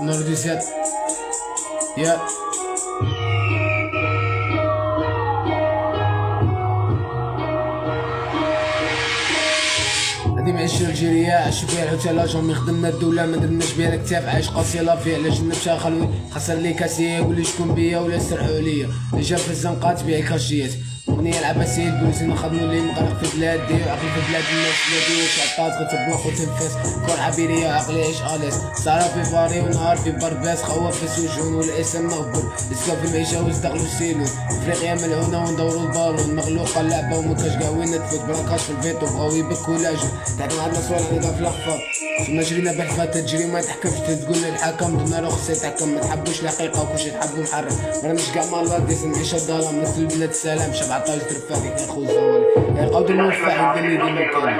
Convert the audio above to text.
نورديزات يا هادي معيشة الجيرية عاشو فيها الحوتة جامي خدمنا الدولة ما درناش بها الكتاف عايش قاسية لافي على جنب شا خلوي خسر لي كاسية يقولي شكون بيا ولا سرحو عليا اللي جا في الزنقات بيع كاشيات اغنية العباسية البوليسي نخدمو لي مغرق في بلادي وعقل في بلاد الناس بلادي وشعطات غتبوخ وتنفس كون عبيرية عقلي عيش اليس سهرة في فاري ونهار في برباس خوف في سجون والاسم مغبور اسكا في المعيشة وازدغلو السيلون افريقيا ملعونة وندورو البالون مغلوقة اللعبة ومكاش قاوينا تفوت براكاش في الفيتو بغاو يبكو لاجو تعلم عندنا صوالح نلقى في الاخفاق كنا جرينا بالحفات تجري ما تحكمش تقول للحكم درنا رخصة يتحكم ما تحبوش الحقيقة وكلشي تحبو محرم ماناش كاع مالاديس نعيشو الظلام مثل بلاد السلام 17 ترفالي يا خو زوالي يا القدر الموفى عند اللي ديما كامل